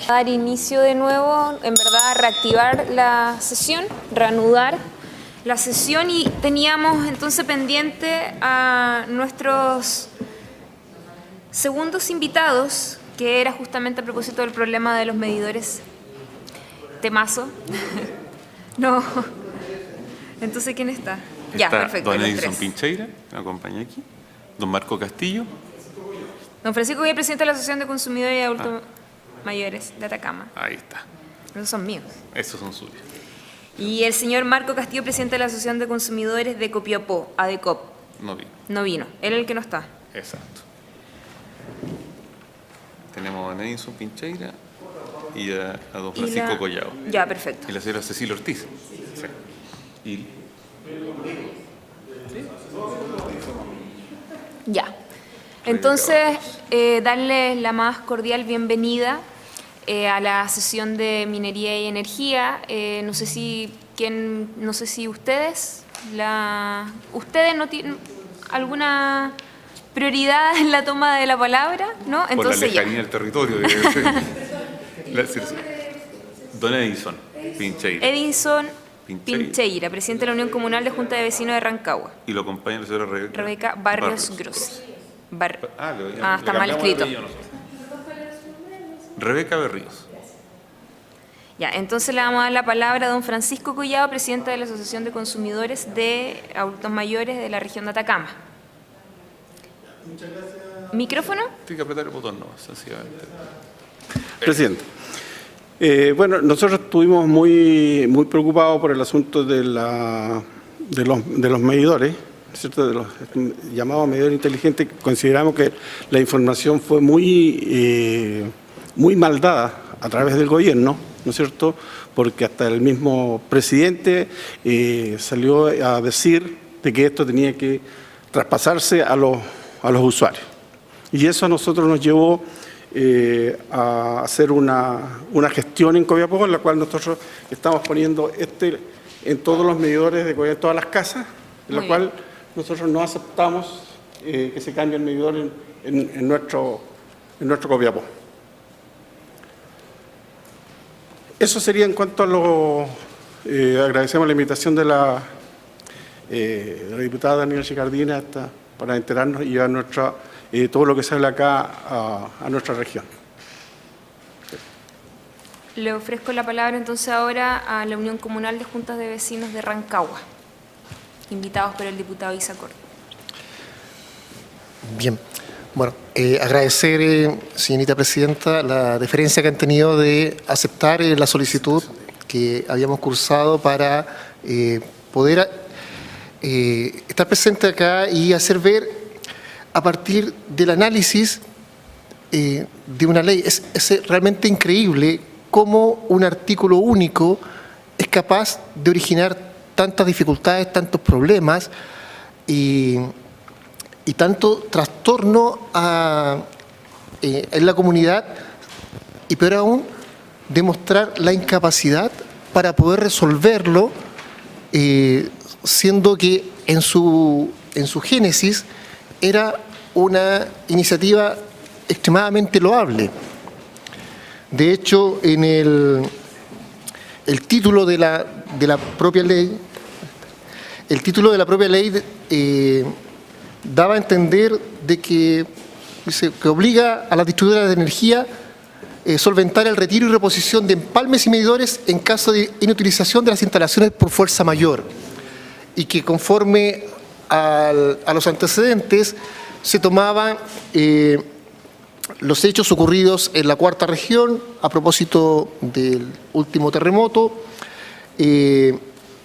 Dar inicio de nuevo, en verdad reactivar la sesión, reanudar la sesión, y teníamos entonces pendiente a nuestros segundos invitados, que era justamente a propósito del problema de los medidores. Temazo. No. Entonces, ¿quién está? Ya, perfecto. Don Edison Pincheira, que me acompaña aquí. Don Marco Castillo. Don Francisco Goya, presidente de la Asociación de Consumidores y Adultos Mayores de Atacama. Ahí está. Esos son míos. Esos son suyos. Y el señor Marco Castillo, presidente de la Asociación de Consumidores de Copiapó, ADECOP. No vino. No vino. Él es el que no está. Exacto. Tenemos a Don Edison Pincheira y a don Francisco Collado. Ya, perfecto. Y la señora Cecilia Ortiz. Sí. Y... Ya. Entonces, darles la más cordial bienvenida a la sesión de Minería y Energía. No sé si ustedes no tienen alguna prioridad en la toma de la palabra, ¿no? Entonces, por la lejanía del territorio. Don Edison Pincheira. Edison Pincheira, presidente de la Unión Comunal de Junta de Vecinos de Rancagua. Y lo acompaña la señora Rebeca Barrios Grossi. Está mal escrito. Rebeca Berríos. Ya, entonces le vamos a dar la palabra a don Francisco Collado, presidente de la Asociación de Consumidores de Adultos Mayores de la región de Atacama. Muchas gracias. ¿Micrófono? Tiene que apretar el botón, no, sencillamente. Presidente. Bueno, nosotros estuvimos muy preocupados por el asunto de los medidores, ¿cierto? De los llamados medidores inteligentes. Consideramos que la información fue muy mal dada a través del gobierno, ¿no es cierto? Porque hasta el mismo presidente salió a decir de que esto tenía que traspasarse a los usuarios. Y eso a nosotros nos llevó a hacer una gestión en Copiapó, en la cual nosotros estamos poniendo en todos los medidores de Copiapó, en todas las casas, en la cual nosotros no aceptamos que se cambie el medidor en nuestro Copiapó. Eso sería en cuanto a lo... agradecemos la invitación de la diputada Daniela Chicardina para enterarnos y llevar todo lo que sale acá a nuestra región. Le ofrezco la palabra entonces ahora a la Unión Comunal de Juntas de Vecinos de Rancagua, invitados por el diputado Isacor. Bien, bueno, agradecer, señorita presidenta, la deferencia que han tenido de aceptar la solicitud que habíamos cursado para poder estar presente acá y hacer ver a partir del análisis de una ley. Es realmente increíble cómo un artículo único es capaz de originar tantas dificultades, tantos problemas y tanto trastorno en la comunidad, y peor aún, demostrar la incapacidad para poder resolverlo, siendo que en su génesis era una iniciativa extremadamente loable. De hecho, en el título de la propia ley, daba a entender de que obliga a las distribuidoras de energía solventar el retiro y reposición de empalmes y medidores en caso de inutilización de las instalaciones por fuerza mayor, y que conforme a los antecedentes se tomaban los hechos ocurridos en la cuarta región a propósito del último terremoto.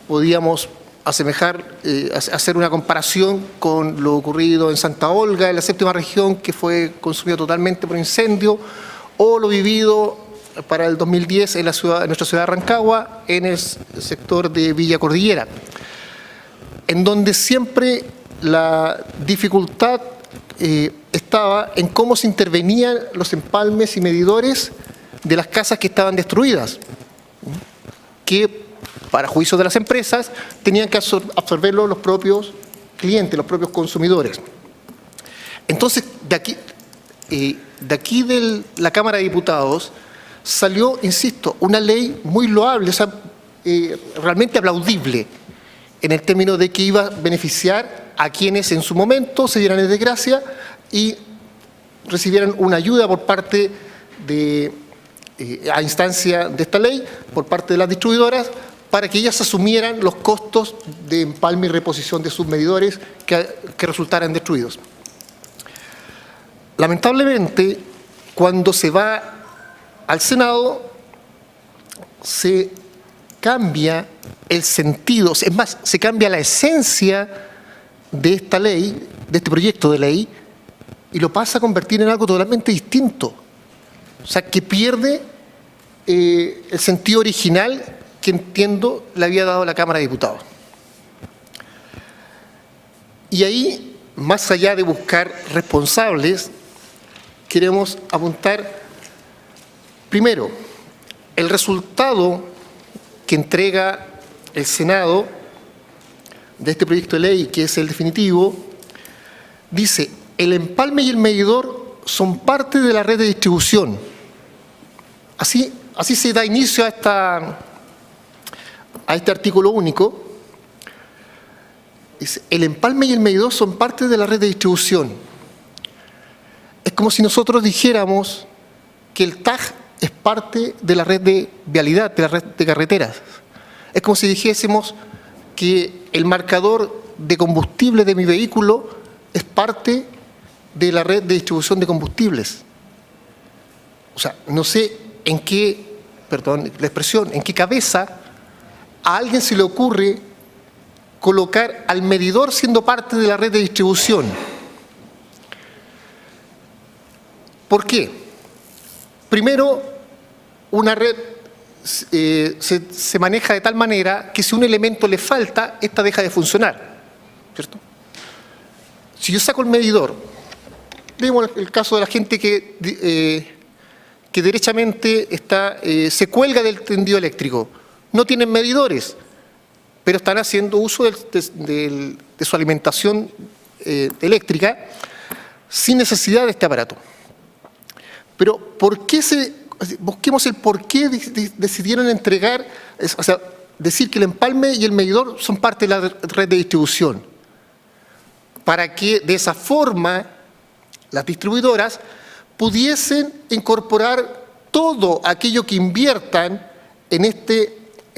Podíamos hacer una comparación con lo ocurrido en Santa Olga, en la séptima región, que fue consumida totalmente por incendio, o lo vivido para el 2010 en nuestra ciudad de Rancagua, en el sector de Villa Cordillera, en donde siempre la dificultad estaba en cómo se intervenían los empalmes y medidores de las casas que estaban destruidas, que para juicio de las empresas tenían que absorberlo los propios clientes, los propios consumidores. Entonces, de aquí de la Cámara de Diputados salió, insisto, una ley muy loable, o sea, realmente aplaudible, en el término de que iba a beneficiar a quienes en su momento se dieran en desgracia y recibieran una ayuda por parte de, a instancia de esta ley, por parte de las distribuidoras, para que ellas asumieran los costos de empalme y reposición de sus medidores que resultaran destruidos. Lamentablemente, cuando se va al Senado, se cambia el sentido, es más, se cambia la esencia de esta ley, de este proyecto de ley, y lo pasa a convertir en algo totalmente distinto. O sea, que pierde el sentido original que entiendo le había dado la Cámara de Diputados. Y ahí, más allá de buscar responsables, queremos apuntar, primero, el resultado que entrega el Senado de este proyecto de ley, que es el definitivo, dice: el empalme y el medidor son parte de la red de distribución. Así se da inicio a este artículo único. Dice: el empalme y el medidor son parte de la red de distribución. Es como si nosotros dijéramos que el TAG es parte de la red de vialidad, de la red de carreteras. Es como si dijésemos que el marcador de combustible de mi vehículo es parte de la red de distribución de combustibles. O sea, no sé en qué, perdón la expresión, en qué cabeza a alguien se le ocurre colocar al medidor siendo parte de la red de distribución. ¿Por qué? Primero, una red se maneja de tal manera que si un elemento le falta, esta deja de funcionar, ¿cierto? Si yo saco el medidor, vemos el caso de la gente que derechamente se cuelga del tendido eléctrico, no tienen medidores, pero están haciendo uso de su alimentación eléctrica sin necesidad de este aparato. Pero ¿por qué busquemos el por qué decidieron entregar, o sea, decir que el empalme y el medidor son parte de la red de distribución? Para que de esa forma las distribuidoras pudiesen incorporar todo aquello que inviertan en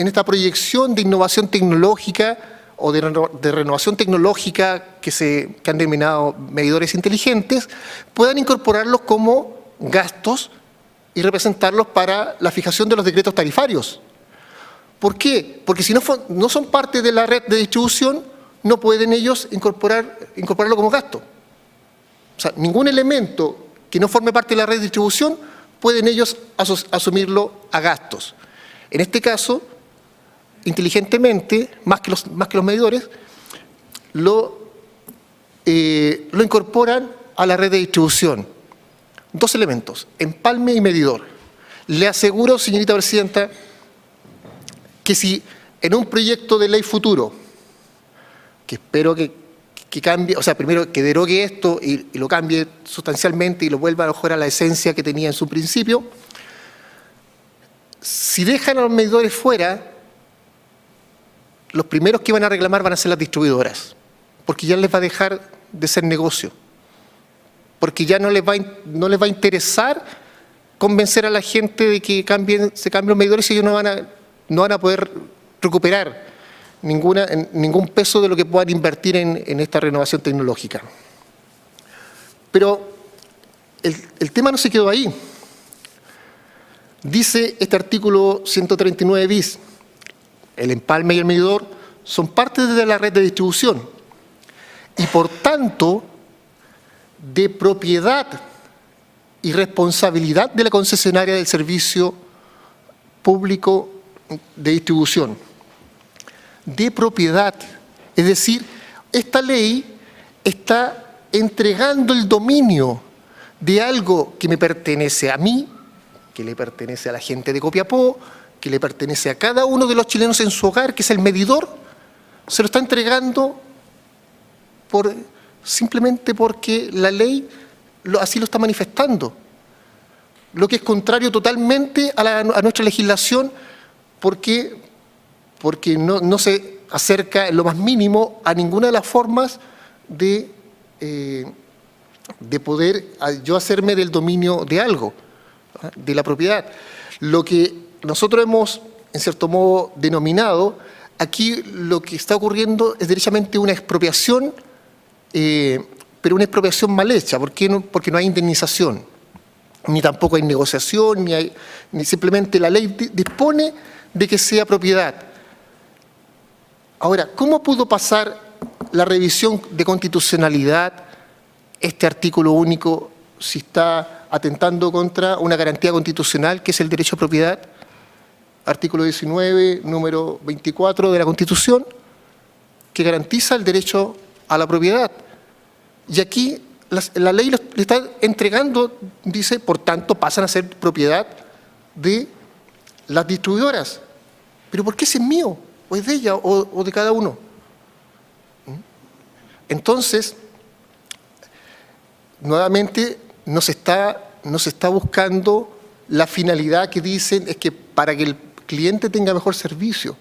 esta proyección de innovación tecnológica o de renovación tecnológica que han denominado medidores inteligentes, puedan incorporarlos como gastos y representarlos para la fijación de los decretos tarifarios. ¿Por qué? Porque si no son parte de la red de distribución, no pueden ellos incorporarlo como gasto. O sea, ningún elemento que no forme parte de la red de distribución pueden ellos asumirlo a gastos. En este caso, inteligentemente, más que los medidores, lo incorporan a la red de distribución. Dos elementos, empalme y medidor. Le aseguro, señorita presidenta, que si en un proyecto de ley futuro, que espero que cambie, o sea, primero que derogue esto y lo cambie sustancialmente y lo vuelva a mejorar a la esencia que tenía en su principio, si dejan a los medidores fuera, los primeros que van a reclamar van a ser las distribuidoras, porque ya les va a dejar de ser negocio, porque ya no les va a interesar convencer a la gente de que se cambien los medidores y ellos no van a poder recuperar ningún peso de lo que puedan invertir en esta renovación tecnológica. Pero el tema no se quedó ahí. Dice este artículo 139 bis, el empalme y el medidor son parte de la red de distribución y por tanto de propiedad y responsabilidad de la concesionaria del servicio público de distribución. De propiedad, es decir, esta ley está entregando el dominio de algo que me pertenece a mí, que le pertenece a la gente de Copiapó, que le pertenece a cada uno de los chilenos en su hogar, que es el medidor, se lo está entregando simplemente porque la ley así lo está manifestando. lo que es contrario totalmente a nuestra legislación, porque no se acerca en lo más mínimo a ninguna de las formas de poder yo hacerme del dominio de algo, de la propiedad. Lo que nosotros hemos, en cierto modo, denominado, aquí lo que está ocurriendo es derechamente una expropiación, pero una expropiación mal hecha. ¿Por qué no? Porque no hay indemnización, ni tampoco hay negociación, ni simplemente la ley dispone de que sea propiedad. Ahora, ¿cómo pudo pasar la revisión de constitucionalidad este artículo único si está atentando contra una garantía constitucional que es el derecho a propiedad? Artículo 19, número 24 de la Constitución, que garantiza el derecho a la propiedad. Y aquí la ley le está entregando, dice, por tanto, pasan a ser propiedad de las distribuidoras. ¿Pero por qué ese es mío? ¿O es de ella? ¿O de cada uno? Entonces, nuevamente, no se está buscando la finalidad que dicen es que para que el cliente tenga mejor servicio.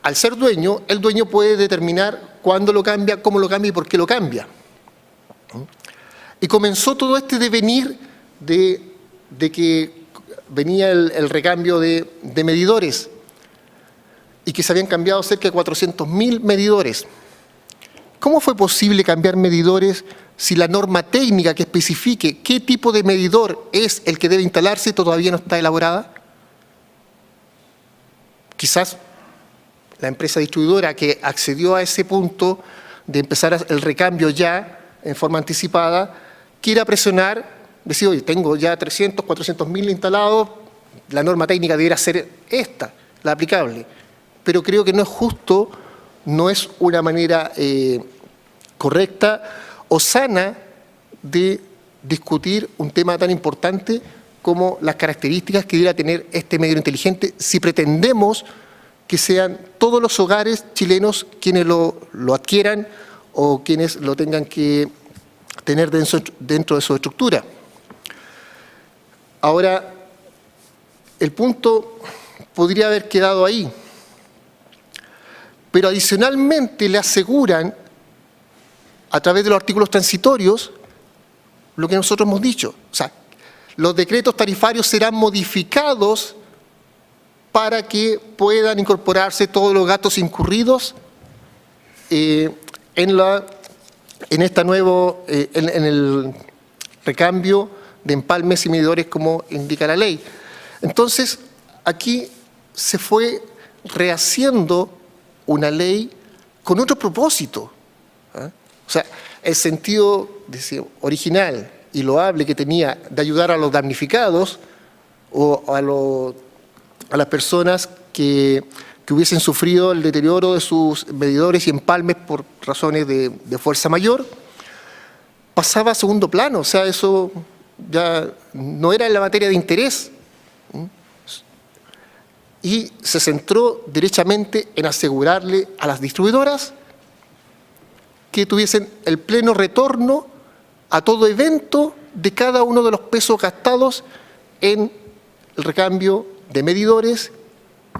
Al ser dueño, el dueño puede determinar cuándo lo cambia, cómo lo cambia y por qué lo cambia. Y comenzó todo este devenir de que venía el recambio de medidores y que se habían cambiado cerca de 400.000 medidores. ¿Cómo fue posible cambiar medidores si la norma técnica que especifique qué tipo de medidor es el que debe instalarse todavía no está elaborada? Quizás la empresa distribuidora que accedió a ese punto de empezar el recambio ya en forma anticipada, quiera presionar, decir, oye, tengo ya 300, 400.000 instalados, la norma técnica debería ser esta, la aplicable. Pero creo que no es justo, no es una manera correcta o sana de discutir un tema tan importante como las características que debiera tener este medio inteligente si pretendemos que sean todos los hogares chilenos quienes lo adquieran o quienes lo tengan que tener dentro de su estructura. Ahora, el punto podría haber quedado ahí, pero adicionalmente le aseguran, a través de los artículos transitorios, lo que nosotros hemos dicho. O sea, los decretos tarifarios serán modificados para que puedan incorporarse todos los gastos incurridos en el recambio de empalmes y medidores como indica la ley. Entonces, aquí se fue rehaciendo una ley con otro propósito. O sea, el sentido original y loable que tenía de ayudar a los damnificados o a las personas que hubiesen sufrido el deterioro de sus medidores y empalmes por razones de fuerza mayor, pasaba a segundo plano. O sea, eso ya no era en la materia de interés. Y se centró derechamente en asegurarle a las distribuidoras que tuviesen el pleno retorno a todo evento de cada uno de los pesos gastados en el recambio de medidores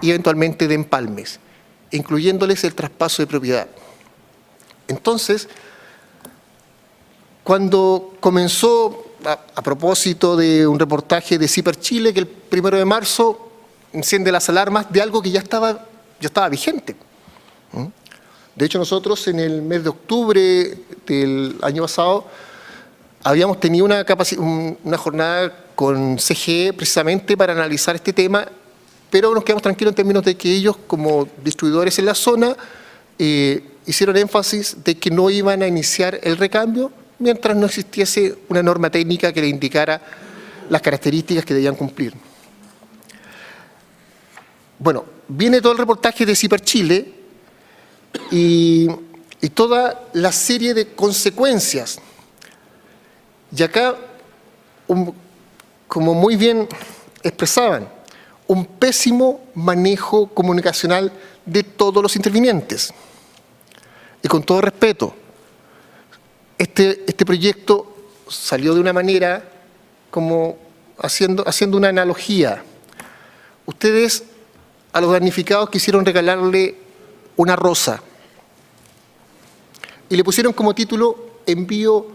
y eventualmente de empalmes, incluyéndoles el traspaso de propiedad. Entonces, cuando comenzó, a propósito de un reportaje de CIPER Chile, que el 1 de marzo enciende las alarmas de algo que ya estaba vigente. De hecho, nosotros en el mes de octubre del año pasado habíamos tenido una jornada con CGE precisamente para analizar este tema, pero nos quedamos tranquilos en términos de que ellos, como distribuidores en la zona, hicieron énfasis de que no iban a iniciar el recambio mientras no existiese una norma técnica que le indicara las características que debían cumplir. Bueno, viene todo el reportaje de CIPER Chile y toda la serie de consecuencias. Y acá, como muy bien expresaban, un pésimo manejo comunicacional de todos los intervinientes. Y con todo respeto, este proyecto salió de una manera como haciendo una analogía, ustedes a los damnificados quisieron regalarle una rosa y le pusieron como título envío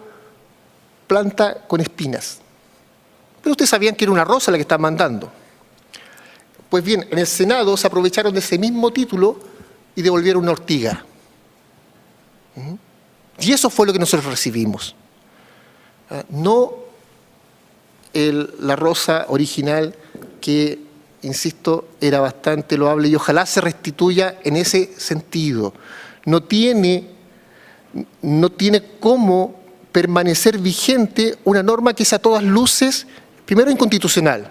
planta con espinas. Pero ustedes sabían que era una rosa la que estaban mandando. Pues bien, en el Senado se aprovecharon de ese mismo título y devolvieron una ortiga. Y eso fue lo que nosotros recibimos. No la rosa original que, insisto, era bastante loable y ojalá se restituya en ese sentido. No tiene cómo permanecer vigente una norma que es a todas luces, primero, inconstitucional.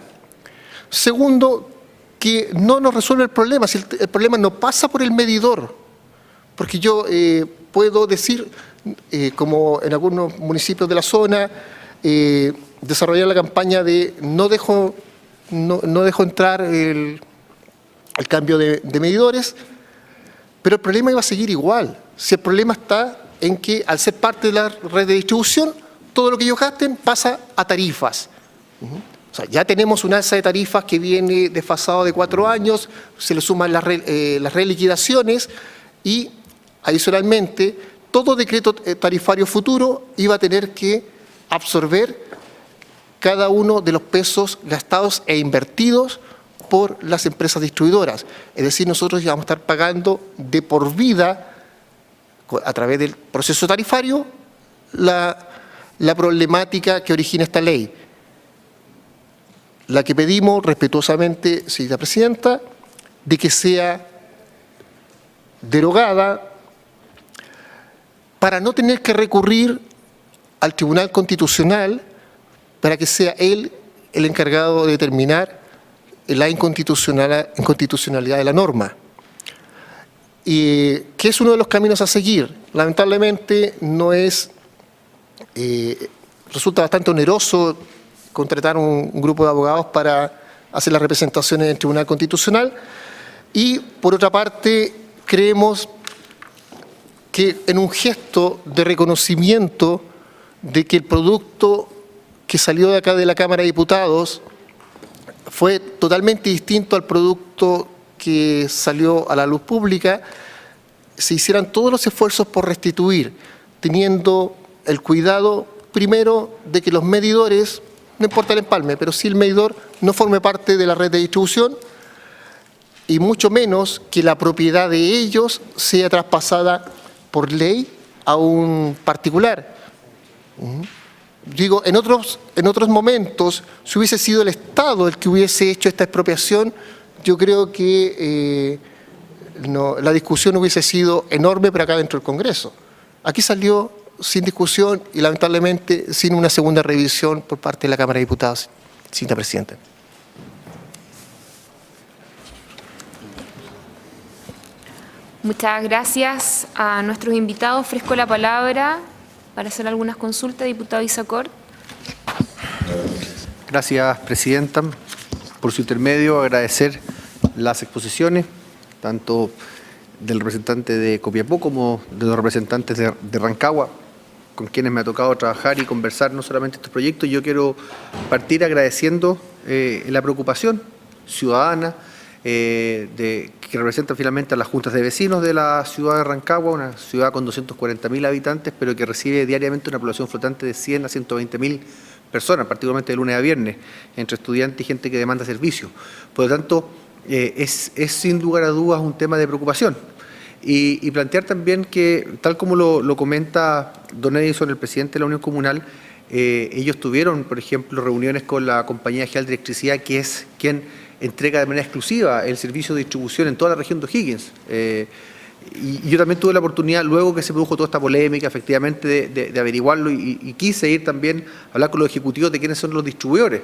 Segundo, que no nos resuelve el problema. Si el problema no pasa por el medidor, porque yo puedo decir, como en algunos municipios de la zona, desarrollar la campaña de no dejo entrar el cambio de medidores, pero el problema iba a seguir igual. Si el problema está en que al ser parte de la red de distribución, todo lo que ellos gasten pasa a tarifas. O sea, ya tenemos un alza de tarifas que viene desfasado de 4 años, se le suman las reliquidaciones y adicionalmente todo decreto tarifario futuro iba a tener que absorber cada uno de los pesos gastados e invertidos por las empresas distribuidoras. Es decir, nosotros íbamos a estar pagando de por vida, a través del proceso tarifario, la problemática que origina esta ley. La que pedimos respetuosamente, señora Presidenta, de que sea derogada para no tener que recurrir al Tribunal Constitucional para que sea él el encargado de determinar la inconstitucionalidad de la norma. Y que es uno de los caminos a seguir. Lamentablemente no es, resulta bastante oneroso contratar un grupo de abogados para hacer las representaciones en el Tribunal Constitucional y, por otra parte, creemos que en un gesto de reconocimiento de que el producto que salió de acá de la Cámara de Diputados fue totalmente distinto al producto que salió a la luz pública, se hicieran todos los esfuerzos por restituir, teniendo el cuidado, primero, de que los medidores, no importa el empalme, pero sí el medidor no forme parte de la red de distribución y mucho menos que la propiedad de ellos sea traspasada por ley a un particular. Digo, en otros momentos, si hubiese sido el Estado el que hubiese hecho esta expropiación, yo creo que la discusión hubiese sido enorme, pero acá dentro del Congreso. Aquí salió sin discusión y lamentablemente sin una segunda revisión por parte de la Cámara de Diputados, señora Presidenta. Muchas gracias a nuestros invitados. Ofrezco la palabra para hacer algunas consultas. Diputado Isacort. Gracias, Presidenta. Por su intermedio, agradecer las exposiciones, tanto del representante de Copiapó como de los representantes de Rancagua, con quienes me ha tocado trabajar y conversar no solamente estos proyectos. Yo quiero partir agradeciendo la preocupación ciudadana que representa finalmente a las juntas de vecinos de la ciudad de Rancagua, una ciudad con 240.000 habitantes, pero que recibe diariamente una población flotante de 100 a 120.000 personas, particularmente de lunes a viernes, entre estudiantes y gente que demanda servicios. Por lo tanto, es sin lugar a dudas un tema de preocupación. Y plantear también que, tal como lo comenta don Edison, el presidente de la Unión Comunal, ellos tuvieron, por ejemplo, reuniones con la Compañía General de Electricidad, que es quien entrega de manera exclusiva el servicio de distribución en toda la región de O'Higgins. Y yo también tuve la oportunidad, luego que se produjo toda esta polémica, efectivamente, de averiguarlo y quise ir también a hablar con los ejecutivos de quiénes son los distribuidores.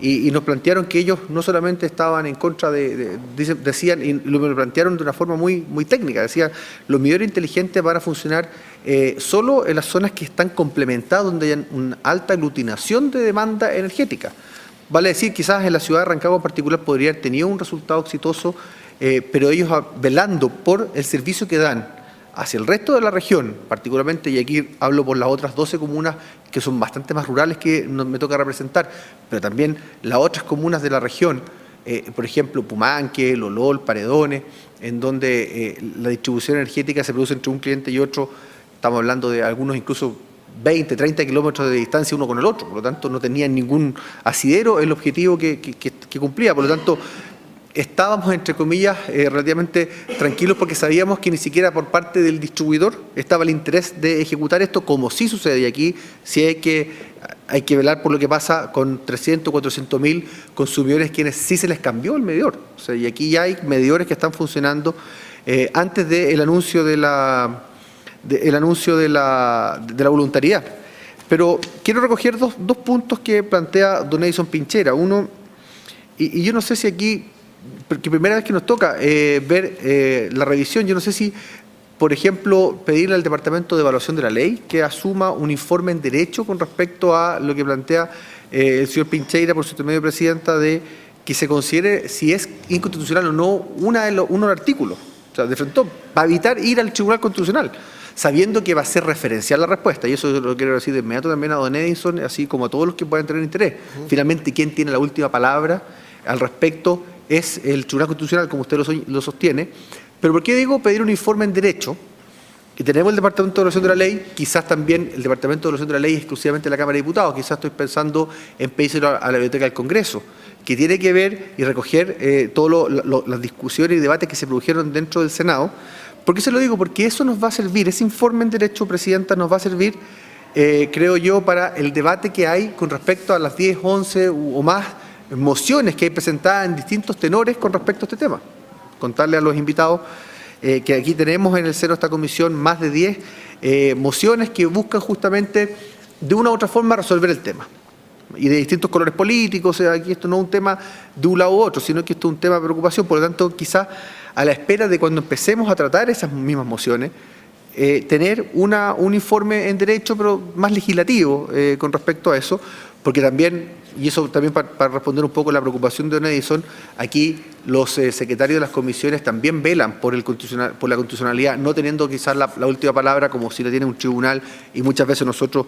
Y nos plantearon que ellos no solamente estaban en contra decían, y lo plantearon de una forma muy técnica, decían, los medidores inteligentes van a funcionar solo en las zonas que están complementadas, donde hay una alta aglutinación de demanda energética. Vale decir, quizás en la ciudad de Rancagua en particular podría haber tenido un resultado exitoso, pero ellos velando por el servicio que dan hacia el resto de la región, particularmente, y aquí hablo por las otras 12 comunas que son bastante más rurales que me toca representar, pero también las otras comunas de la región, por ejemplo, Pumanque, Lolol, Paredones, en donde la distribución energética se produce entre un cliente y otro, estamos hablando de algunos incluso 20, 30 kilómetros de distancia uno con el otro, por lo tanto no tenían ningún asidero el objetivo que cumplía, por lo tanto estábamos, entre comillas, relativamente tranquilos porque sabíamos que ni siquiera por parte del distribuidor estaba el interés de ejecutar esto, como sí sucede. Y aquí sí hay que velar por lo que pasa con 300, 400 mil consumidores quienes sí se les cambió el medidor. O sea, y aquí ya hay medidores que están funcionando antes del anuncio de la voluntariedad. Pero quiero recoger dos puntos que plantea don Edison Pinchera. Uno, y yo no sé si aquí, porque primera vez que nos toca ver la revisión, yo no sé si, por ejemplo, pedirle al Departamento de Evaluación de la Ley que asuma un informe en derecho con respecto a lo que plantea el señor Pincheira, por su intermedio, presidenta, de que se considere si es inconstitucional o no uno de los artículos, o sea, de frente, para evitar ir al Tribunal Constitucional, sabiendo que va a ser referencial la respuesta, y eso lo quiero decir de inmediato también a don Edison, así como a todos los que puedan tener interés. Finalmente, ¿quién tiene la última palabra al respecto? Es el Tribunal Constitucional, como usted lo sostiene. Pero ¿por qué digo pedir un informe en derecho? Que tenemos el Departamento de Evaluación de la Ley, quizás también el Departamento de Evaluación de la Ley exclusivamente de la Cámara de Diputados, quizás estoy pensando en pedírselo a la Biblioteca del Congreso, que tiene que ver y recoger todas las discusiones y debates que se produjeron dentro del Senado. ¿Por qué se lo digo? Porque eso nos va a servir, ese informe en derecho, presidenta, nos va a servir, creo yo, para el debate que hay con respecto a las 10, 11 o más mociones que hay presentadas en distintos tenores con respecto a este tema. Contarle a los invitados que aquí tenemos en el seno de esta comisión más de 10 mociones que buscan justamente de una u otra forma resolver el tema. Y de distintos colores políticos, o sea, aquí esto no es un tema de un lado u otro, sino que esto es un tema de preocupación. Por lo tanto, quizás a la espera de cuando empecemos a tratar esas mismas mociones, tener un informe en derecho, pero más legislativo con respecto a eso, porque también, y eso también para responder un poco la preocupación de don Edison, aquí los secretarios de las comisiones también velan por la constitucionalidad, no teniendo quizás la última palabra como si la tiene un tribunal, y muchas veces nosotros,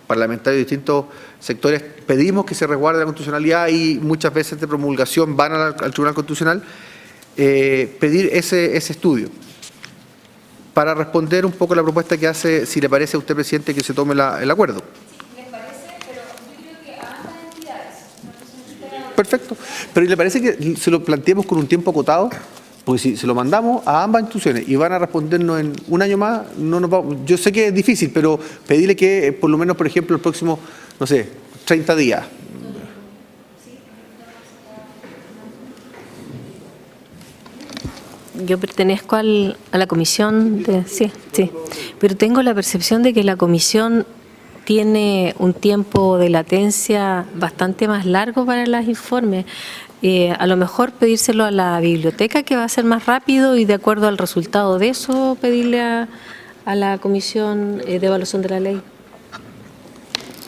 parlamentarios de distintos sectores, pedimos que se resguarde la constitucionalidad y muchas veces de promulgación van al Tribunal Constitucional, pedir ese estudio. Para responder un poco la propuesta que hace, si le parece a usted, presidente, que se tome el acuerdo. Perfecto. Pero ¿le parece que se lo planteemos con un tiempo acotado? Porque si se lo mandamos a ambas instituciones y van a respondernos en un año más, no nos vamos. Yo sé que es difícil, pero pedirle que por lo menos, por ejemplo, el próximo, no sé, 30 días. Yo pertenezco a la comisión de... Sí, pero tengo la percepción de que la comisión tiene un tiempo de latencia bastante más largo para los informes. A lo mejor pedírselo a la biblioteca, que va a ser más rápido, y de acuerdo al resultado de eso pedirle a la Comisión de Evaluación de la Ley.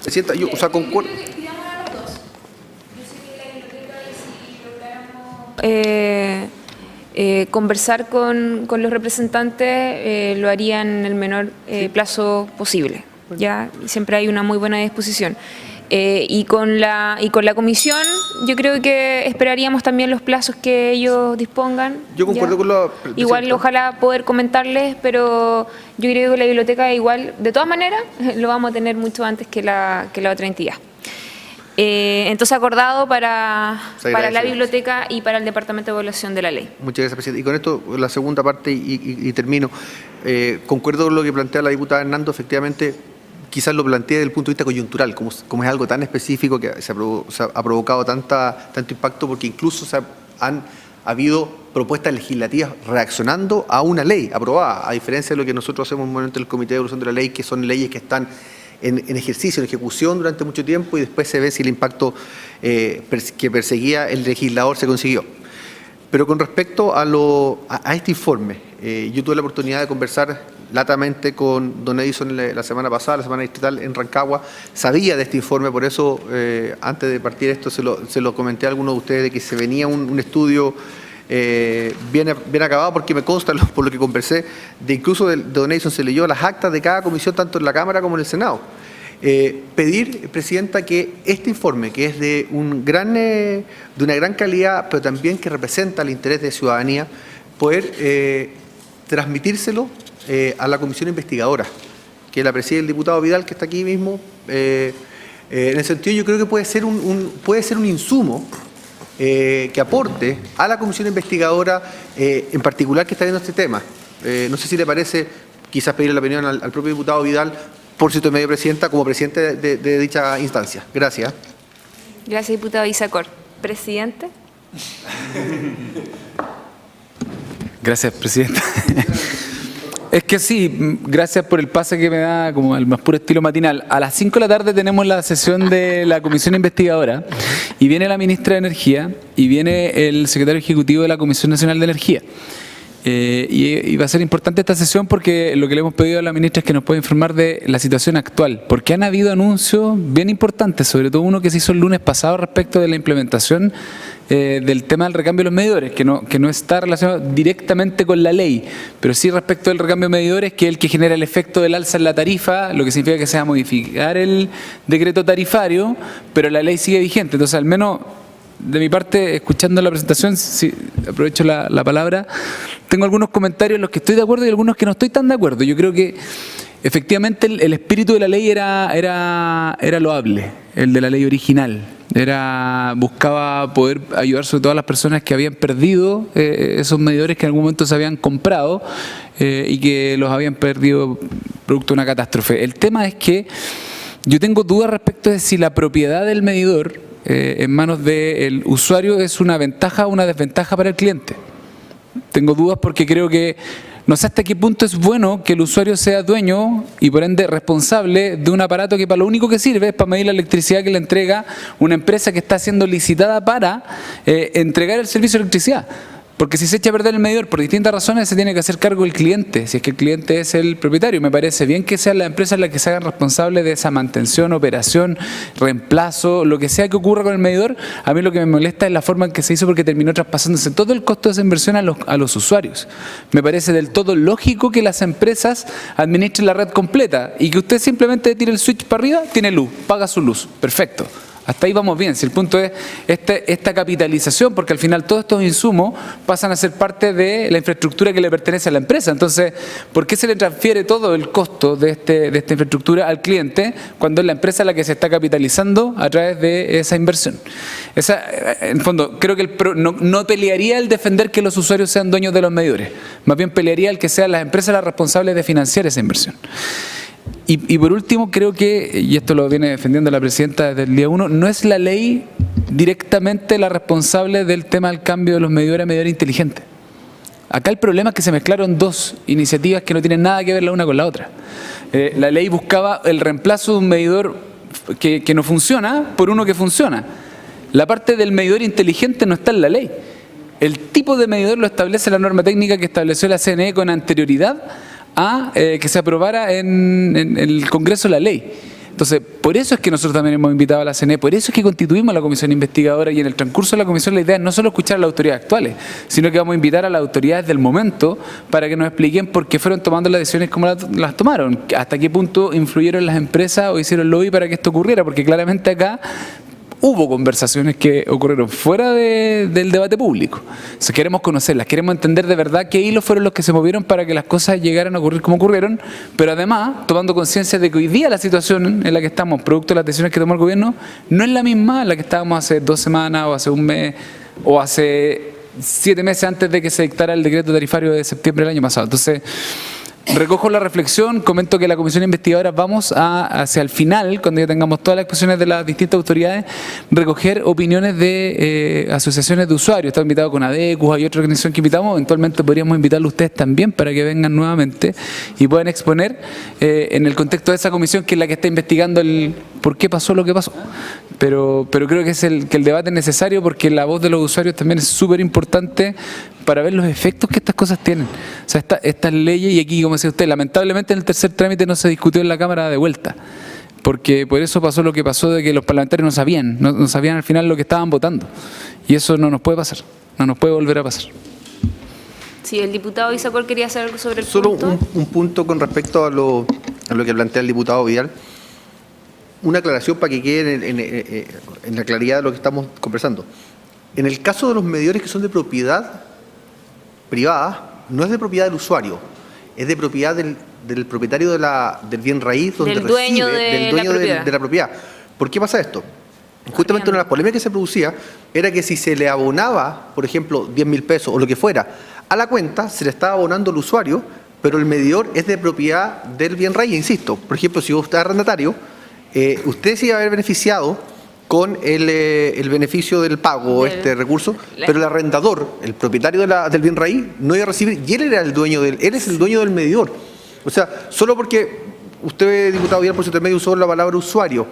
Presidenta, yo, o sea, concuerdo. Conversar con los representantes lo harían en el menor plazo posible. Ya siempre hay una muy buena disposición. Y con la comisión yo creo que esperaríamos también los plazos que ellos dispongan. Yo concuerdo con la... Igual ojalá poder comentarles, pero yo creo que la biblioteca igual, de todas maneras, lo vamos a tener mucho antes que la otra entidad. Entonces acordado para la biblioteca y para el Departamento de Evaluación de la Ley. Muchas gracias, presidente. Y con esto, la segunda parte, y termino. Concuerdo con lo que plantea la diputada Hernando, efectivamente, quizás lo plantea desde el punto de vista coyuntural, como es algo tan específico que se ha provocado tanto impacto, porque incluso han habido propuestas legislativas reaccionando a una ley aprobada, a diferencia de lo que nosotros hacemos en el momento del Comité de Evaluación de la Ley, que son leyes que están en ejercicio, en ejecución durante mucho tiempo, y después se ve si el impacto que perseguía el legislador se consiguió. Pero con respecto a este informe, yo tuve la oportunidad de conversar latamente con don Edison la semana pasada, la semana distrital en Rancagua. Sabía de este informe, por eso antes de partir esto se lo comenté a algunos de ustedes, de que se venía un estudio bien acabado, porque me consta, por lo que conversé, de incluso de Donation se leyó las actas de cada comisión, tanto en la Cámara como en el Senado. Pedir, Presidenta, que este informe, que es de una gran calidad, pero también que representa el interés de ciudadanía, poder transmitírselo a la comisión investigadora, que la preside el diputado Vidal, que está aquí mismo. En el sentido, yo creo que puede ser un insumo que aporte a la comisión investigadora, en particular, que está viendo este tema. No sé si le parece, quizás pedirle la opinión al propio diputado Vidal, por cierto, medio Presidenta, como presidente de dicha instancia. Gracias. Gracias, diputado Isacor. Presidente. Gracias, Presidenta. Es que sí, gracias por el pase que me da, como el más puro estilo matinal. A las 5 de la tarde tenemos la sesión de la Comisión Investigadora y viene la Ministra de Energía y viene el Secretario Ejecutivo de la Comisión Nacional de Energía. Y va a ser importante esta sesión porque lo que le hemos pedido a la ministra es que nos pueda informar de la situación actual, porque han habido anuncios bien importantes, sobre todo uno que se hizo el lunes pasado respecto de la implementación del tema del recambio de los medidores, que no está relacionado directamente con la ley, pero sí respecto del recambio de medidores, que es el que genera el efecto del alza en la tarifa, lo que significa que se va a modificar el decreto tarifario, pero la ley sigue vigente. Entonces, al menos de mi parte, escuchando la presentación, si aprovecho la palabra, tengo algunos comentarios en los que estoy de acuerdo y algunos que no estoy tan de acuerdo. Yo creo que efectivamente el espíritu de la ley era loable, el de la ley original. Buscaba poder ayudar sobre todo a las personas que habían perdido esos medidores que en algún momento se habían comprado y que los habían perdido producto de una catástrofe. El tema es que yo tengo dudas respecto de si la propiedad del medidor en manos del usuario es una ventaja o una desventaja para el cliente. Tengo dudas porque creo que no sé hasta qué punto es bueno que el usuario sea dueño y por ende responsable de un aparato que para lo único que sirve es para medir la electricidad que le entrega una empresa que está siendo licitada para entregar el servicio de electricidad. Porque si se echa a perder el medidor por distintas razones, se tiene que hacer cargo el cliente, si es que el cliente es el propietario. Me parece bien que sean las empresas las que se hagan responsables de esa mantención, operación, reemplazo, lo que sea que ocurra con el medidor. A mí lo que me molesta es la forma en que se hizo, porque terminó traspasándose todo el costo de esa inversión a los usuarios. Me parece del todo lógico que las empresas administren la red completa y que usted simplemente tire el switch para arriba, tiene luz, paga su luz. Perfecto. Hasta ahí vamos bien. Si el punto es esta capitalización, porque al final todos estos insumos pasan a ser parte de la infraestructura que le pertenece a la empresa. Entonces, ¿por qué se le transfiere todo el costo de esta infraestructura al cliente cuando es la empresa la que se está capitalizando a través de esa inversión? En el fondo, creo que no pelearía el defender que los usuarios sean dueños de los medidores. Más bien pelearía el que sean las empresas las responsables de financiar esa inversión. Y por último, creo que, y esto lo viene defendiendo la presidenta desde el día 1, no es la ley directamente la responsable del tema del cambio de los medidores a medidores inteligentes. Acá el problema es que se mezclaron dos iniciativas que no tienen nada que ver la una con la otra. La ley buscaba el reemplazo de un medidor que no funciona por uno que funciona. La parte del medidor inteligente no está en la ley. El tipo de medidor lo establece la norma técnica que estableció la CNE con anterioridad a que se aprobara en el Congreso la ley. Entonces, por eso es que nosotros también hemos invitado a la CNE, por eso es que constituimos la comisión investigadora, y en el transcurso de la comisión la idea es no solo escuchar a las autoridades actuales, sino que vamos a invitar a las autoridades del momento para que nos expliquen por qué fueron tomando las decisiones como las tomaron, hasta qué punto influyeron las empresas o hicieron lobby para que esto ocurriera, porque claramente acá hubo conversaciones que ocurrieron fuera del debate público. Entonces, queremos conocerlas, queremos entender de verdad qué hilos fueron los que se movieron para que las cosas llegaran a ocurrir como ocurrieron, pero además tomando conciencia de que hoy día la situación en la que estamos, producto de las decisiones que tomó el gobierno, no es la misma en la que estábamos hace 2 semanas o hace un mes o hace 7 meses antes de que se dictara el decreto tarifario de septiembre del año pasado. Entonces, recojo la reflexión, comento que la comisión investigadora vamos hacia el final, cuando ya tengamos todas las expresiones de las distintas autoridades, recoger opiniones de asociaciones de usuarios. Está invitado con ADECUS, hay otra organización que invitamos, eventualmente podríamos invitarlo a ustedes también para que vengan nuevamente y puedan exponer en el contexto de esa comisión, que es la que está investigando el por qué pasó lo que pasó. Pero creo que el debate es necesario, porque la voz de los usuarios también es súper importante para ver los efectos que estas cosas tienen. O sea, estas leyes, y aquí, como decía usted, lamentablemente en el tercer trámite no se discutió en la Cámara de vuelta, porque por eso pasó lo que pasó, de que los parlamentarios no sabían al final lo que estaban votando, y eso no nos puede pasar. No nos puede volver a pasar. Sí, el diputado Isacor quería hacer algo sobre el Solo punto. un punto con respecto a lo que plantea el diputado Vidal. Una aclaración para que quede en la claridad de lo que estamos conversando. En el caso de los medidores que son de propiedad privada, no es de propiedad del usuario, es de propiedad del propietario del bien raíz, donde Del dueño reside, de del la dueño propiedad. de la propiedad. ¿Por qué pasa esto? Justamente una de las polémicas que se producía era que si se le abonaba, por ejemplo, 10.000 pesos o lo que fuera, a la cuenta se le estaba abonando al usuario, pero el medidor es de propiedad del bien raíz, insisto. Por ejemplo, si usted es arrendatario, usted se iba a haber beneficiado con el beneficio del pago, este recurso, pero el arrendador, el propietario del bien raíz, no iba a recibir, y él era el dueño él es el dueño del medidor. O sea, solo porque usted, diputado Vidal, por su intermedio usó la palabra usuario,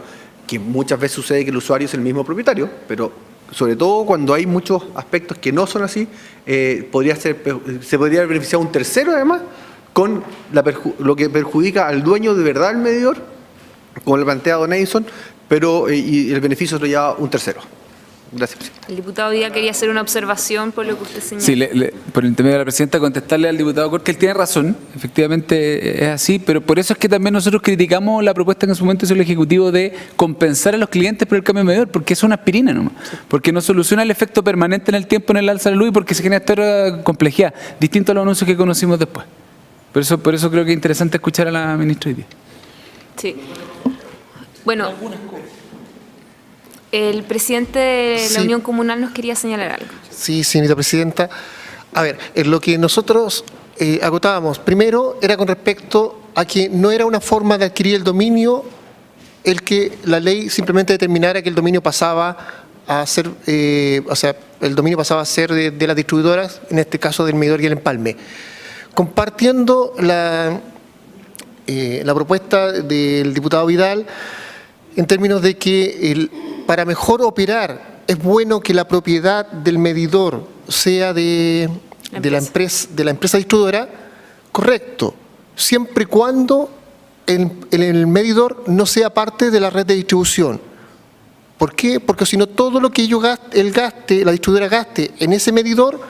que muchas veces sucede que el usuario es el mismo propietario, pero sobre todo cuando hay muchos aspectos que no son así, se podría haber beneficiado un tercero además con lo que perjudica al dueño de verdad del medidor, como le plantea don Edison, pero y el beneficio se lo lleva un tercero. Gracias, presidente. El diputado Vidal quería hacer una observación por lo que usted señala. Sí, por el intermedio de la presidenta, contestarle al diputado Cor que él tiene razón, efectivamente es así, pero por eso es que también nosotros criticamos la propuesta que en su momento hizo el Ejecutivo de compensar a los clientes por el cambio de medidor, porque es una aspirina nomás, porque no soluciona el efecto permanente en el tiempo en el alza de la luz y porque se genera esta complejidad, distinto a los anuncios que conocimos después. Por eso creo que es interesante escuchar a la ministra hoy día. Sí. Bueno, el presidente de la Sí. Unión Comunal nos quería señalar algo. Sí, señorita presidenta. A ver, en lo que nosotros agotábamos, primero era con respecto a que no era una forma de adquirir el dominio el que la ley simplemente determinara que el dominio pasaba a ser, el dominio pasaba a ser de las distribuidoras, en este caso del medidor y el empalme. Compartiendo la propuesta del diputado Vidal, en términos de que para mejor operar es bueno que la propiedad del medidor sea de la empresa distribuidora, correcto, siempre y cuando el medidor no sea parte de la red de distribución. ¿Por qué? Porque si no, todo lo que la distribuidora gaste en ese medidor,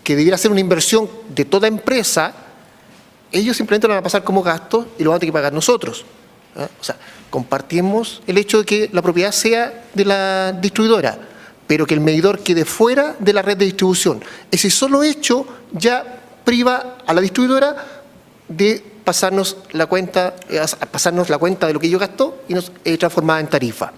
que debiera ser una inversión de toda empresa, ellos simplemente lo van a pasar como gasto y lo van a tener que pagar nosotros. O sea, compartimos el hecho de que la propiedad sea de la distribuidora, pero que el medidor quede fuera de la red de distribución. Ese solo hecho ya priva a la distribuidora de pasarnos la cuenta de lo que ellos gastó y nos transformada en tarifa.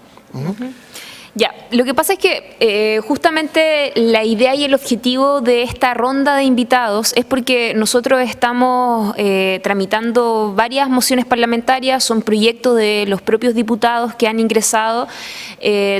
Ya, lo que pasa es que justamente la idea y el objetivo de esta ronda de invitados es porque nosotros estamos tramitando varias mociones parlamentarias, son proyectos de los propios diputados que han ingresado,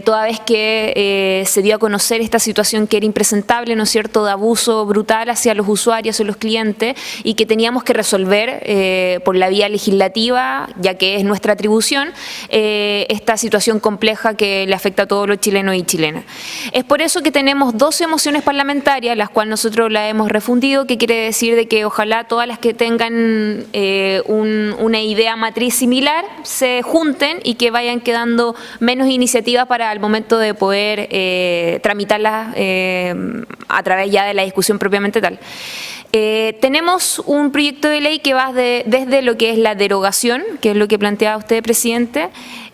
toda vez que se dio a conocer esta situación que era impresentable, ¿no es cierto?, de abuso brutal hacia los usuarios y los clientes y que teníamos que resolver por la vía legislativa, ya que es nuestra atribución, esta situación compleja que le afecta a todos los chilenos y chilenas. Es por eso que tenemos 12 mociones parlamentarias, las cuales nosotros las hemos refundido, que quiere decir de que ojalá todas las que tengan una idea matriz similar se junten y que vayan quedando menos iniciativas para el momento de poder tramitarlas a través ya de la discusión propiamente tal. Tenemos un proyecto de ley que va desde lo que es la derogación, que es lo que planteaba usted, presidente.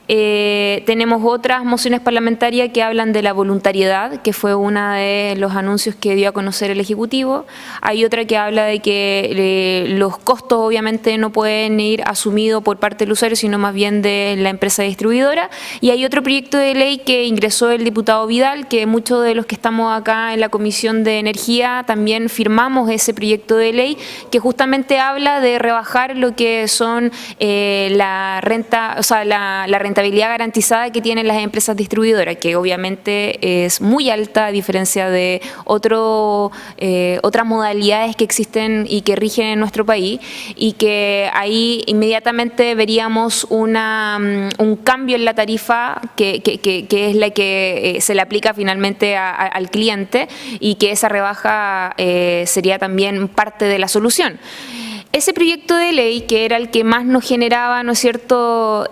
Tenemos otras mociones parlamentarias que hablan de la voluntariedad, que fue uno de los anuncios que dio a conocer el Ejecutivo. Hay otra que habla de que los costos obviamente no pueden ir asumidos por parte del usuario, sino más bien de la empresa distribuidora. Y hay otro proyecto de ley que ingresó el diputado Vidal, que muchos de los que estamos acá en la Comisión de Energía también firmamos ese proyecto de ley, que justamente habla de rebajar lo que son la rentabilidad garantizada que tienen las empresas distribuidoras, que obviamente es muy alta a diferencia de otras modalidades que existen y que rigen en nuestro país, y que ahí inmediatamente veríamos un cambio en la tarifa que es la que se le aplica finalmente al cliente, y que esa rebaja sería también parte de la solución. ese proyecto de ley, que era el que más nos generaba, ¿no es cierto?,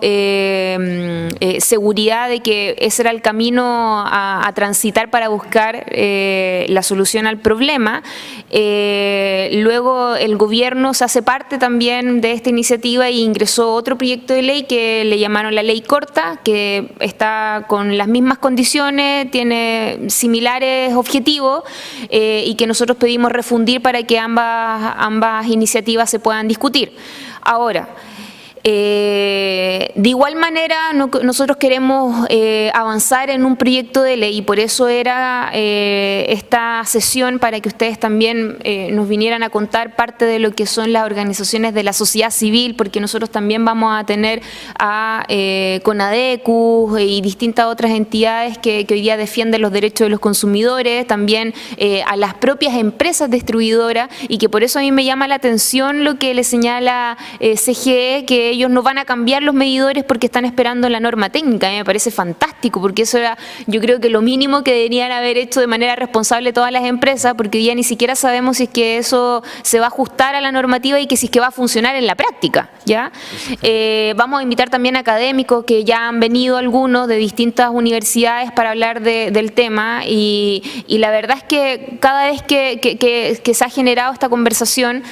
seguridad de que ese era el camino a transitar para buscar la solución al problema, luego el gobierno se hace parte también de esta iniciativa e ingresó otro proyecto de ley que le llamaron la ley corta, que está con las mismas condiciones, tiene similares objetivos y que nosotros pedimos refundir para que ambas iniciativas se puedan discutir. Ahora, de igual manera nosotros queremos avanzar en un proyecto de ley y por eso era esta sesión para que ustedes también nos vinieran a contar parte de lo que son las organizaciones de la sociedad civil, porque nosotros también vamos a tener a CONADECU y distintas otras entidades que hoy día defienden los derechos de los consumidores, también a las propias empresas distribuidoras, y que por eso a mí me llama la atención lo que le señala CGE, que ellos no van a cambiar los medidores porque están esperando la norma técnica. A mí me parece fantástico, porque eso era, yo creo que lo mínimo que deberían haber hecho de manera responsable todas las empresas, porque hoy día ni siquiera sabemos si es que eso se va a ajustar a la normativa y que si es que va a funcionar en la práctica, ¿ya? Vamos a invitar también a académicos, que ya han venido algunos de distintas universidades para hablar del tema, y la verdad es que cada vez que se ha generado esta conversación,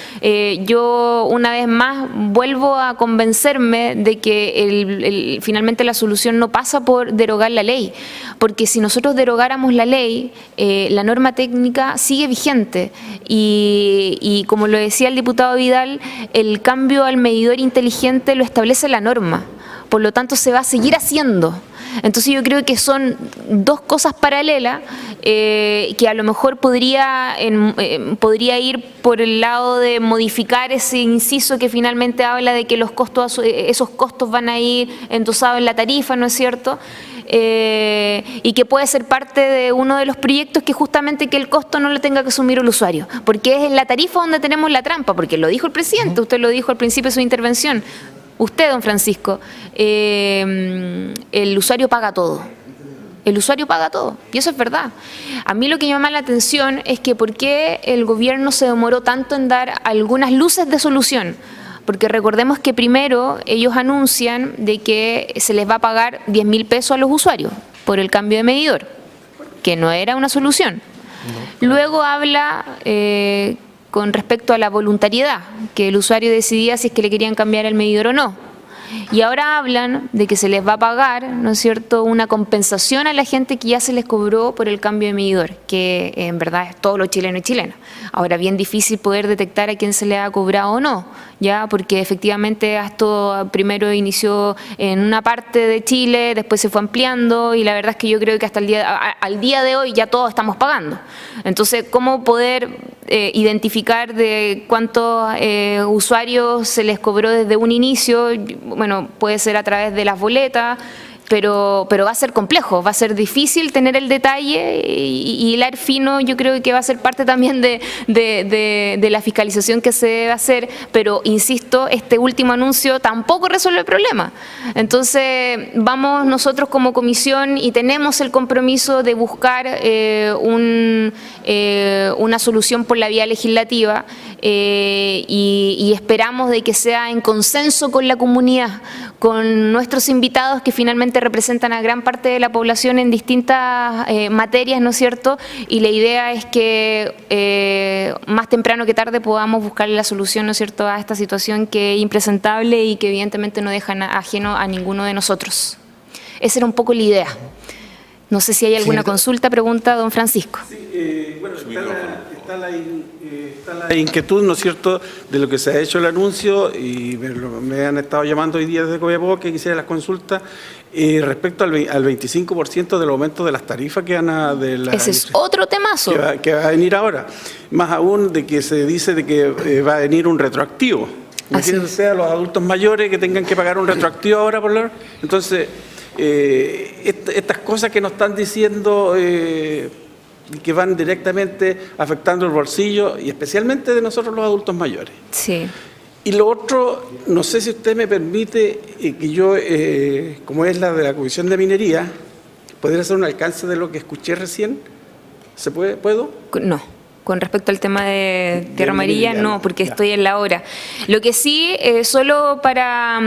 yo una vez más vuelvo a convencerme de que finalmente la solución no pasa por derogar la ley, porque si nosotros derogáramos la ley, la norma técnica sigue vigente y como lo decía el diputado Vidal, el cambio al medidor inteligente lo establece la norma, por lo tanto se va a seguir haciendo. Entonces yo creo que son dos cosas paralelas que a lo mejor podría ir por el lado de modificar ese inciso que finalmente habla de que esos costos van a ir endosados en la tarifa, ¿no es cierto? Y que puede ser parte de uno de los proyectos que justamente que el costo no lo tenga que asumir el usuario, porque es en la tarifa donde tenemos la trampa, porque lo dijo el presidente, usted lo dijo al principio de su intervención. Usted, don Francisco, el usuario paga todo. El usuario paga todo, y eso es verdad. A mí lo que me llama la atención es que por qué el gobierno se demoró tanto en dar algunas luces de solución. Porque recordemos que primero ellos anuncian de que se les va a pagar 10.000 pesos a los usuarios por el cambio de medidor, que no era una solución. Luego habla con respecto a la voluntariedad, que el usuario decidía si es que le querían cambiar el medidor o no. Y ahora hablan de que se les va a pagar, ¿no es cierto?, una compensación a la gente que ya se les cobró por el cambio de medidor, que en verdad es todos los chilenos y chilenas. Ahora, bien difícil poder detectar a quién se le ha cobrado o no, ya, porque efectivamente esto primero inició en una parte de Chile, después se fue ampliando, y la verdad es que yo creo que hasta al día de hoy ya todos estamos pagando. Entonces, ¿cómo poder identificar de cuántos usuarios se les cobró desde un inicio? Bueno, puede ser a través de las boletas, pero va a ser complejo, va a ser difícil tener el detalle y hilar fino. Yo creo que va a ser parte también de la fiscalización que se debe hacer, pero insisto, este último anuncio tampoco resuelve el problema. Entonces vamos nosotros como comisión y tenemos el compromiso de buscar una solución por la vía legislativa y esperamos de que sea en consenso con la comunidad, con nuestros invitados que finalmente representan a gran parte de la población en distintas materias, ¿no es cierto? Y la idea es que más temprano que tarde podamos buscar la solución, ¿no es cierto?, a esta situación que es impresentable y que evidentemente no deja ajeno a ninguno de nosotros. Esa era un poco la idea. No sé si hay alguna consulta, pregunta don Francisco. Sí, bueno, está la inquietud, ¿no es cierto?, de lo que se ha hecho el anuncio, y me han estado llamando hoy día desde Copiapó que quisiera las consultas respecto al 25% del aumento de las tarifas que van a... Ese es otro temazo. Que va a venir ahora. Más aún de que se dice de que va a venir un retroactivo. Imagínense a los adultos mayores que tengan que pagar un retroactivo ahora por la... Entonces, estas cosas que nos están diciendo... que van directamente afectando el bolsillo y especialmente de nosotros los adultos mayores. Sí. Y lo otro, no sé si usted me permite que yo, como es la de la Comisión de Minería, ¿podría hacer un alcance de lo que escuché recién? ¿Se puede? ¿Puedo? No. Con respecto al tema de Tierra Amarilla, no, porque estoy en la hora. Lo que sí, solo para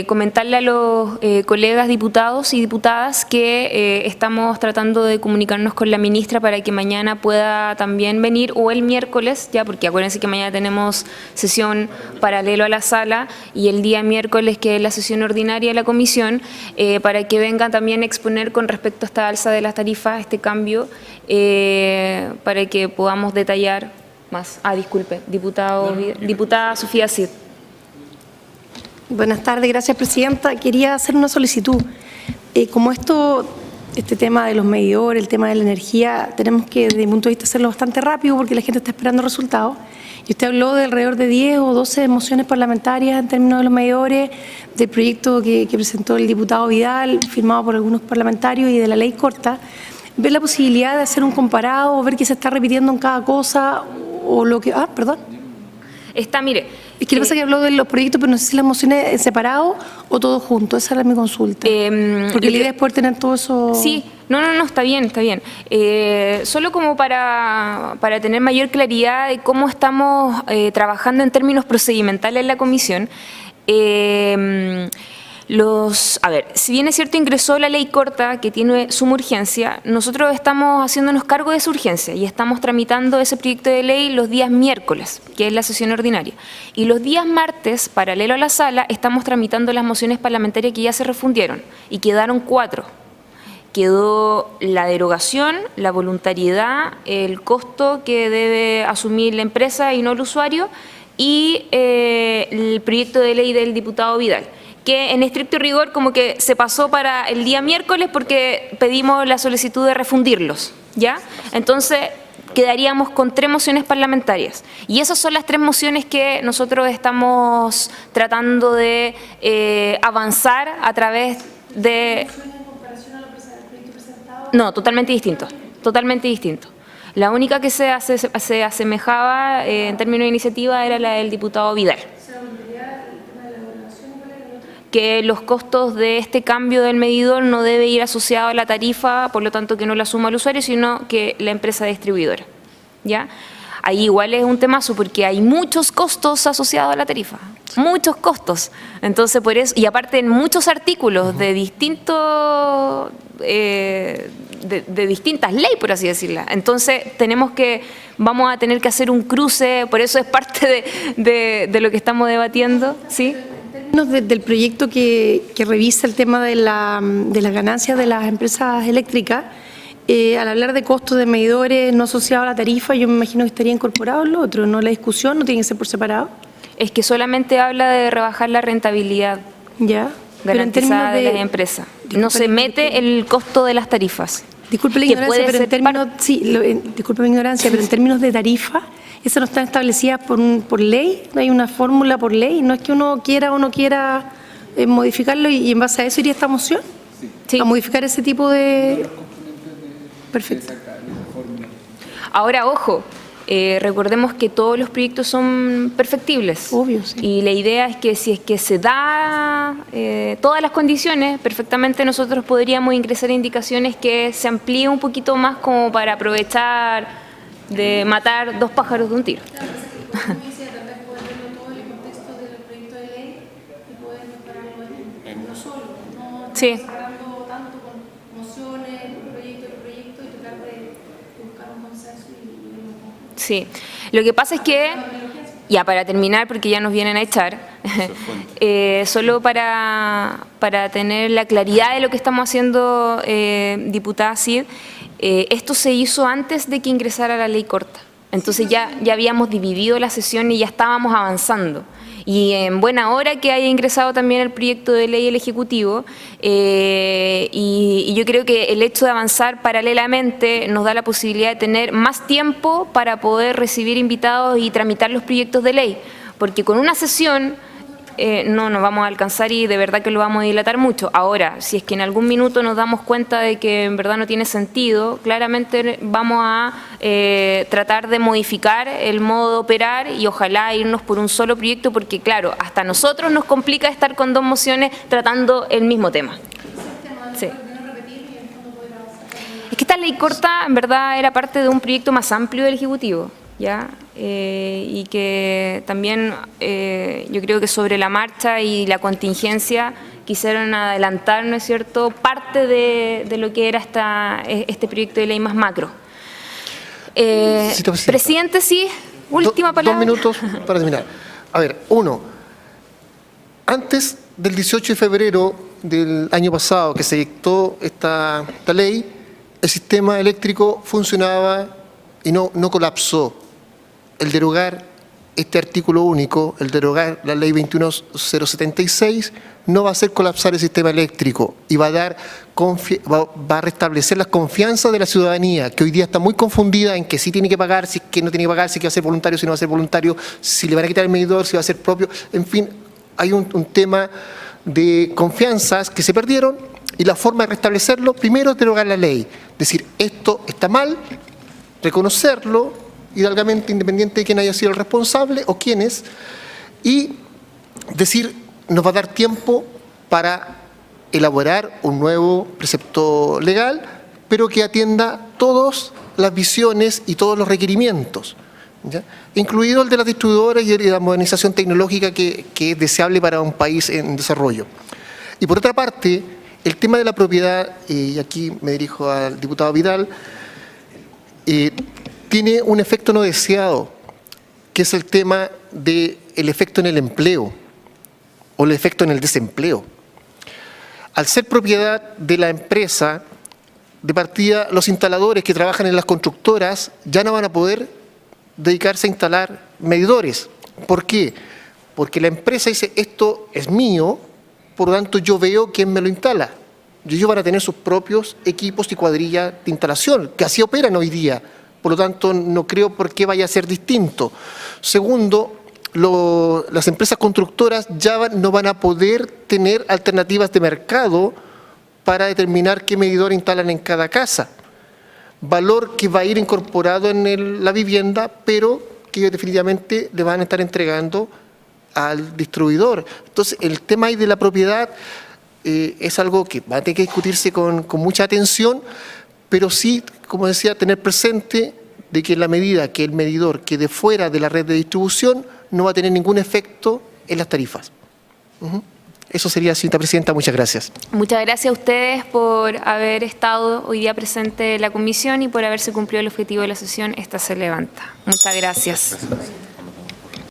comentarle a los colegas diputados y diputadas que estamos tratando de comunicarnos con la ministra para que mañana pueda también venir, o el miércoles, ya, porque acuérdense que mañana tenemos sesión paralelo a la sala, y el día miércoles, que es la sesión ordinaria de la comisión, para que vengan también a exponer con respecto a esta alza de las tarifas, este cambio, para que podamos detallar más. Disculpe, diputada Sofía Cid. Buenas tardes, gracias, presidenta. Quería hacer una solicitud. Como este tema de los medidores, el tema de la energía, tenemos que, desde mi punto de vista, hacerlo bastante rápido porque la gente está esperando resultados. Y usted habló de alrededor de 10 o 12 mociones parlamentarias en términos de los medidores, del proyecto que presentó el diputado Vidal, firmado por algunos parlamentarios, y de la ley corta. ¿Ver la posibilidad de hacer un comparado, ver qué se está repitiendo en cada cosa, o lo que... perdón. Mire... Es que le pasa que habló de los proyectos, pero no sé si las mociones en separado o todos juntos. Esa era mi consulta. Porque la idea es poder tener todo eso... Sí, no, está bien, está bien. Solo como para tener mayor claridad de cómo estamos trabajando en términos procedimentales en la comisión, si bien es cierto, ingresó la ley corta que tiene suma urgencia, nosotros estamos haciéndonos cargo de esa urgencia y estamos tramitando ese proyecto de ley los días miércoles, que es la sesión ordinaria. Y los días martes, paralelo a la sala, estamos tramitando las mociones parlamentarias que ya se refundieron, y quedaron 4. Quedó la derogación, la voluntariedad, el costo que debe asumir la empresa y no el usuario, y el proyecto de ley del diputado Vidal, que en estricto rigor como que se pasó para el día miércoles porque pedimos la solicitud de refundirlos, ¿ya? Entonces quedaríamos con 3 mociones parlamentarias, y esas son las 3 mociones que nosotros estamos tratando de avanzar a través de... No, totalmente distinto, totalmente distinto. La única que se asemejaba en términos de iniciativa era la del diputado Vidal. Que los costos de este cambio del medidor no debe ir asociado a la tarifa, por lo tanto que no la suma el usuario, sino que la empresa distribuidora, ¿ya? Ahí igual es un temazo porque hay muchos costos asociados a la tarifa, muchos costos. Entonces, por eso, y aparte en muchos artículos de distintos... de distintas leyes, por así decirla. Entonces vamos a tener que hacer un cruce, por eso es parte de lo que estamos debatiendo, ¿sí? Del proyecto que revisa el tema de las ganancias de las empresas eléctricas, al hablar de costos de medidores no asociados a la tarifa, yo me imagino que estaría incorporado lo otro, ¿no? La discusión no tiene que ser por separado. Es que solamente habla de rebajar la rentabilidad garantizada de las empresas. No se mete el costo de las tarifas. Disculpe la ignorancia, pero en términos... disculpe mi ignorancia, pero en términos de tarifa, esas no están establecidas por ley, no hay una fórmula por ley, no es que uno quiera o no quiera modificarlo y en base a eso iría esta moción, a modificar ese tipo de... Perfecto. Ahora, ojo, recordemos que todos los proyectos son perfectibles. Obvio, sí. Y la idea es que si es que se da todas las condiciones, perfectamente nosotros podríamos ingresar indicaciones que se amplíe un poquito más como para aprovechar de matar 2 pájaros de un tiro. Sí. Sí, lo que pasa es que, ya para terminar, porque ya nos vienen a echar, solo para tener la claridad de lo que estamos haciendo, diputada Cid, esto se hizo antes de que ingresara la ley corta. Entonces ya habíamos dividido la sesión y ya estábamos avanzando. Y en buena hora que haya ingresado también el proyecto de ley el Ejecutivo, y yo creo que el hecho de avanzar paralelamente nos da la posibilidad de tener más tiempo para poder recibir invitados y tramitar los proyectos de ley, porque con una sesión no nos vamos a alcanzar y de verdad que lo vamos a dilatar mucho. Ahora, si es que en algún minuto nos damos cuenta de que en verdad no tiene sentido, claramente vamos a tratar de modificar el modo de operar y ojalá irnos por un solo proyecto, porque claro, hasta a nosotros nos complica estar con 2 mociones tratando el mismo tema. Sí. Es que esta ley corta, en verdad, era parte de un proyecto más amplio del Ejecutivo, ¿ya? Y que también yo creo que sobre la marcha y la contingencia quisieron adelantar, ¿no es cierto?, parte de lo que era este proyecto de ley más macro. Presidente, sí, última palabra. 2 minutos para terminar. A ver, uno, antes del 18 de febrero del año pasado que se dictó esta ley, el sistema eléctrico funcionaba y no colapsó. El derogar este artículo único, el derogar la ley 21076, no va a hacer colapsar el sistema eléctrico y va a restablecer la confianza de la ciudadanía, que hoy día está muy confundida en que sí tiene que pagar, si que no tiene que pagar, si que va a ser voluntario, si no va a ser voluntario, si le van a quitar el medidor, si va a ser propio. En fin, hay un tema de confianzas que se perdieron y la forma de restablecerlo, primero es derogar la ley, decir esto está mal, reconocerlo hidalgamente, independiente de quién haya sido el responsable o quiénes, y decir, nos va a dar tiempo para elaborar un nuevo precepto legal, pero que atienda todas las visiones y todos los requerimientos, ¿ya? Incluido el de las distribuidoras y la modernización tecnológica que es deseable para un país en desarrollo. Y por otra parte, el tema de la propiedad, y aquí me dirijo al diputado Vidal, tiene un efecto no deseado, que es el tema del efecto en el empleo o el efecto en el desempleo. Al ser propiedad de la empresa, de partida los instaladores que trabajan en las constructoras ya no van a poder dedicarse a instalar medidores. ¿Por qué? Porque la empresa dice, esto es mío, por lo tanto yo veo quién me lo instala. Y ellos van a tener sus propios equipos y cuadrillas de instalación, que así operan hoy día. Por lo tanto, no creo por qué vaya a ser distinto. Segundo, las empresas constructoras ya no van a poder tener alternativas de mercado para determinar qué medidor instalan en cada casa. Valor que va a ir incorporado en la vivienda, pero que definitivamente le van a estar entregando al distribuidor. Entonces, el tema ahí de la propiedad es algo que va a tener que discutirse con mucha atención, pero sí, como decía, tener presente de que en la medida que el medidor quede fuera de la red de distribución, no va a tener ningún efecto en las tarifas. Eso sería, señora presidenta, muchas gracias. Muchas gracias a ustedes por haber estado hoy día presente en la comisión y por haberse cumplido el objetivo de la sesión. Esta se levanta. Muchas gracias.